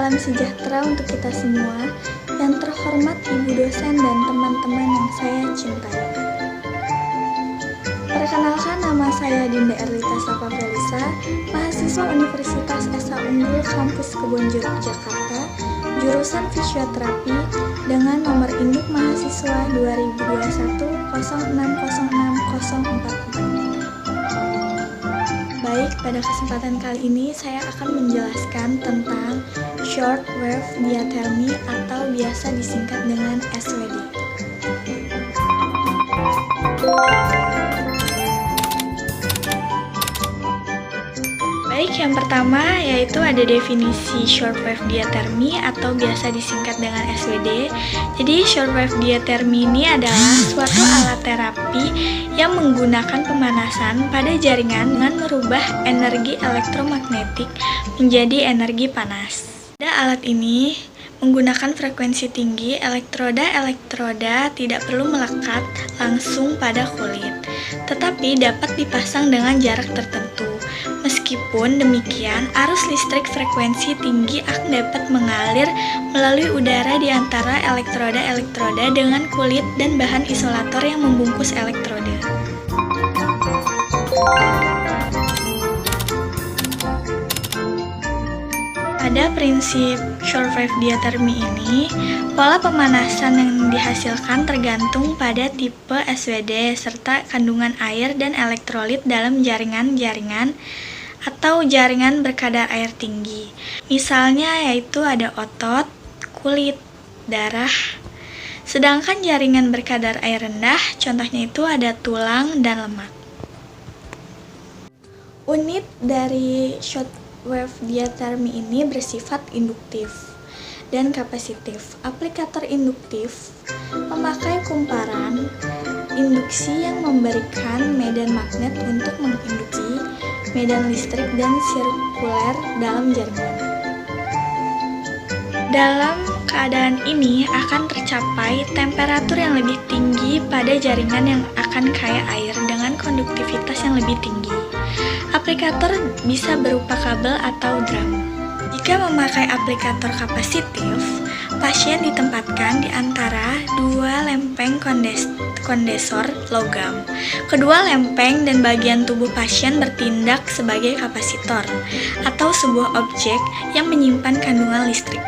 salam sejahtera untuk kita semua. Yang terhormat Ibu dosen dan teman-teman yang saya cintai. Perkenalkan, nama saya Dinda Erlita Sapa Felisa, mahasiswa Universitas Esa Unggul Kampus Kebonjeruk, Jakarta, jurusan fisioterapi dengan nomor induk mahasiswa 2021 0606 044. Baik, pada kesempatan kali ini saya akan menjelaskan tentang short wave diathermy atau biasa disingkat dengan SWD. Baik, yang pertama yaitu ada definisi shortwave diathermy atau biasa disingkat dengan SWD. Jadi shortwave diathermy ini adalah suatu alat terapi yang menggunakan pemanasan pada jaringan dengan merubah energi elektromagnetik menjadi energi panas. Pada alat ini menggunakan frekuensi tinggi, elektroda tidak perlu melekat langsung pada kulit, tetapi dapat dipasang dengan jarak tertentu. Meskipun demikian, arus listrik frekuensi tinggi akan dapat mengalir melalui udara di antara elektroda dengan kulit dan bahan isolator yang membungkus elektroda. Pada prinsip shortwave diathermy ini, pola pemanasan yang dihasilkan tergantung pada tipe SWD serta kandungan air dan elektrolit dalam jaringan-jaringan atau jaringan berkadar air tinggi. Misalnya yaitu ada otot, kulit, darah. Sedangkan jaringan berkadar air rendah, contohnya itu ada tulang dan lemak. Unit dari shortwave diathermy ini bersifat induktif dan kapasitif. Aplikator induktif memakai kumparan induksi yang memberikan medan magnet untuk menginduksi medan listrik dan sirkuler dalam jaringan. Dalam keadaan ini akan tercapai temperatur yang lebih tinggi pada jaringan yang akan kaya air dengan konduktivitas yang lebih tinggi. Aplikator bisa berupa kabel atau drum. Jika memakai aplikator kapasitif, pasien ditempatkan di antara dua lempeng kondensor logam. Kedua lempeng dan bagian tubuh pasien bertindak sebagai kapasitor atau sebuah objek yang menyimpan kandungan listrik.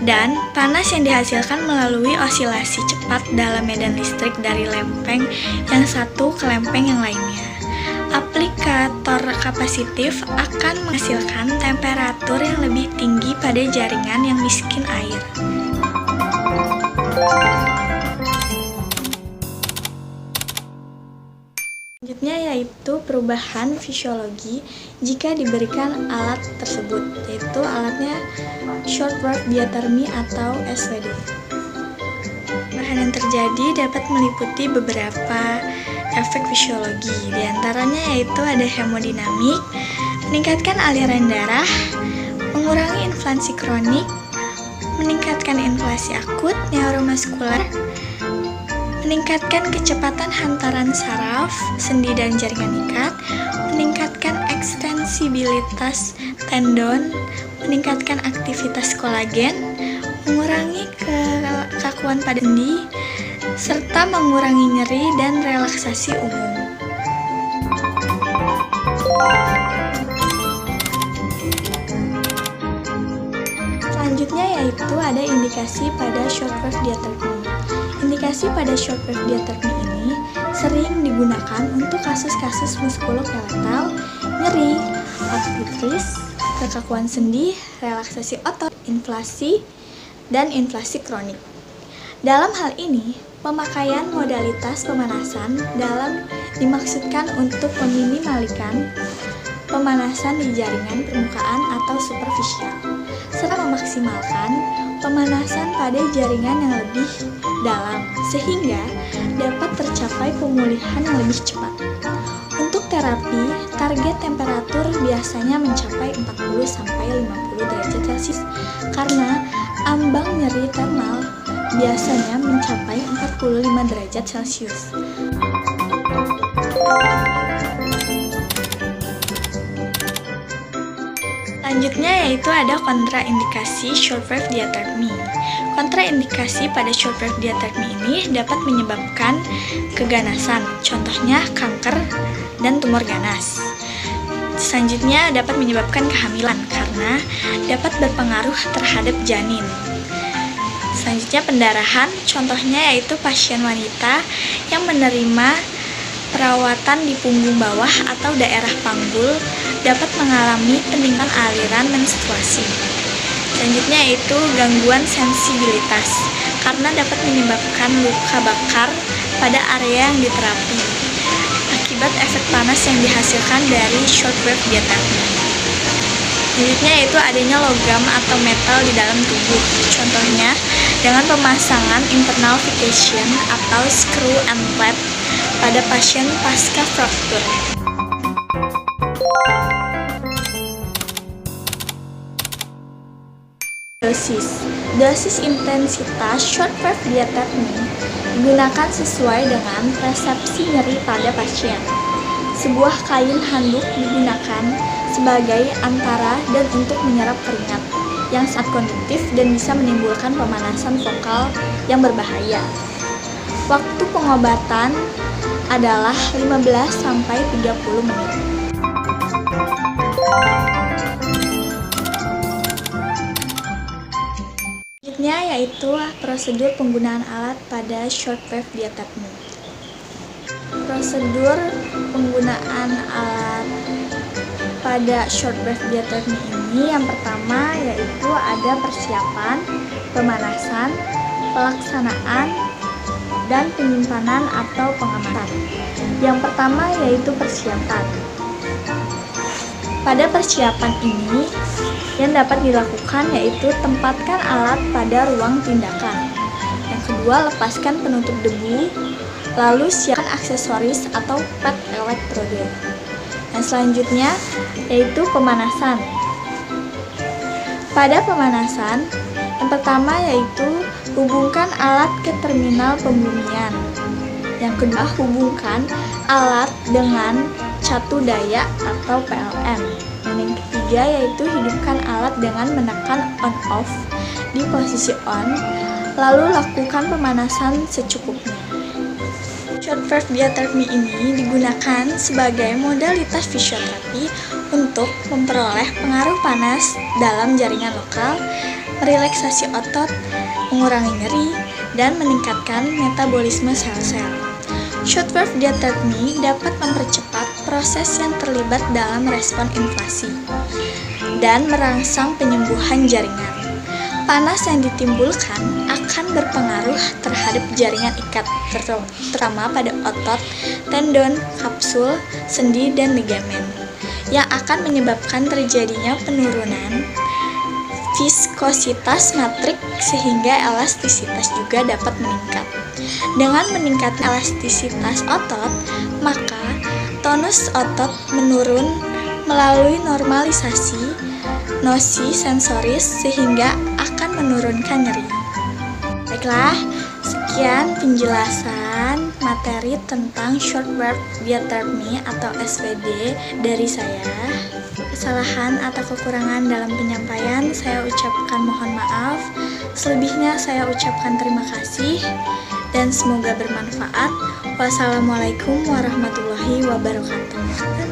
Dan panas yang dihasilkan melalui osilasi cepat dalam medan listrik dari lempeng yang satu ke lempeng yang lainnya. Aplikator kapasitif akan menghasilkan temperatur yang lebih tinggi pada jaringan yang miskin air. Selanjutnya yaitu perubahan fisiologi jika diberikan alat tersebut, yaitu alatnya shortwave diathermy atau SWD. Perubahan yang terjadi dapat meliputi beberapa efek fisiologi, diantaranya yaitu ada hemodinamik, meningkatkan aliran darah, mengurangi inflamasi kronik, meningkatkan inflamasi akut, neuromuskuler, meningkatkan kecepatan hantaran saraf, sendi dan jaringan ikat, meningkatkan ekstensibilitas tendon, meningkatkan aktivitas kolagen, mengurangi kekakuan pada sendi, serta mengurangi nyeri dan relaksasi umum. Selanjutnya yaitu ada indikasi pada shortwave diathermy. Indikasi pada shortwave diathermy ini sering digunakan untuk kasus-kasus muskuloskeletal, nyeri, artritis, kekakuan sendi, relaksasi otot, inflamasi, dan inflamasi kronik. Dalam hal ini, pemakaian modalitas pemanasan dimaksudkan untuk meminimalkan pemanasan di jaringan permukaan atau superficial, serta memaksimalkan pemanasan pada jaringan yang lebih dalam, sehingga dapat tercapai pemulihan yang lebih cepat. Untuk terapi, target temperatur biasanya mencapai 40-50 derajat Celcius, karena ambang nyeri termal biasanya mencapai 45 derajat Celcius. Selanjutnya yaitu ada kontraindikasi shortwave diathermy. Kontraindikasi pada shortwave diathermy ini dapat menyebabkan keganasan, contohnya kanker dan tumor ganas. Selanjutnya dapat menyebabkan kehamilan karena dapat berpengaruh terhadap janin. Selanjutnya pendarahan, contohnya yaitu pasien wanita yang menerima perawatan di punggung bawah atau daerah panggul dapat mengalami peningkatan aliran menstruasi. Selanjutnya yaitu gangguan sensibilitas karena dapat menyebabkan luka bakar pada area yang diterapi akibat efek panas yang dihasilkan dari shortwave diathermy. Selanjutnya yaitu adanya logam atau metal di dalam tubuh. Contohnya dengan pemasangan internal fixation atau screw and plate pada pasien pasca fraktur. Dosis intensitas shortwave diathermy digunakan sesuai dengan resepsi nyeri pada pasien. Sebuah kain handuk digunakan sebagai antara dan untuk menyerap keringat yang sangat konduktif dan bisa menimbulkan pemanasan vokal yang berbahaya. Waktu pengobatan adalah 15-30 menit. Selanjutnya yaitu prosedur penggunaan alat pada shortwave diathermy. Prosedur penggunaan alat pada shortwave diathermy ini yang pertama yaitu ada persiapan, pemanasan, pelaksanaan, dan penyimpanan atau pengamatan. Yang pertama yaitu persiapan. Pada persiapan ini yang dapat dilakukan yaitu tempatkan alat pada ruang tindakan. Yang kedua, lepaskan penutup debu, lalu siapkan aksesoris atau pad elektrode. Yang selanjutnya yaitu pemanasan. Pada pemanasan, yang pertama yaitu hubungkan alat ke terminal pembumian. Yang kedua, hubungkan alat dengan catu daya atau PLN. Dan yang ketiga yaitu hidupkan alat dengan menekan on-off di posisi on, lalu lakukan pemanasan secukupnya. Shortwave diathermy ini digunakan sebagai modalitas fisioterapi untuk memperoleh pengaruh panas dalam jaringan lokal, merelaksasi otot, mengurangi nyeri, dan meningkatkan metabolisme sel-sel. Shortwave diathermy dapat mempercepat proses yang terlibat dalam respon inflasi dan merangsang penyembuhan jaringan. Panas yang ditimbulkan akan berpengaruh terhadap jaringan ikat, terutama pada otot, tendon, kapsul, sendi, dan ligamen, yang akan menyebabkan terjadinya penurunan viskositas matrik sehingga elastisitas juga dapat meningkat. Dengan meningkatnya elastisitas otot, maka tonus otot menurun melalui normalisasi nosi sensoris sehingga akan menurunkan nyeri. Baiklah, sekian penjelasan materi tentang shortwave diathermy atau SWD dari saya. Kesalahan atau kekurangan dalam penyampaian saya ucapkan mohon maaf. Selebihnya saya ucapkan terima kasih dan semoga bermanfaat. Wassalamualaikum warahmatullahi wabarakatuh.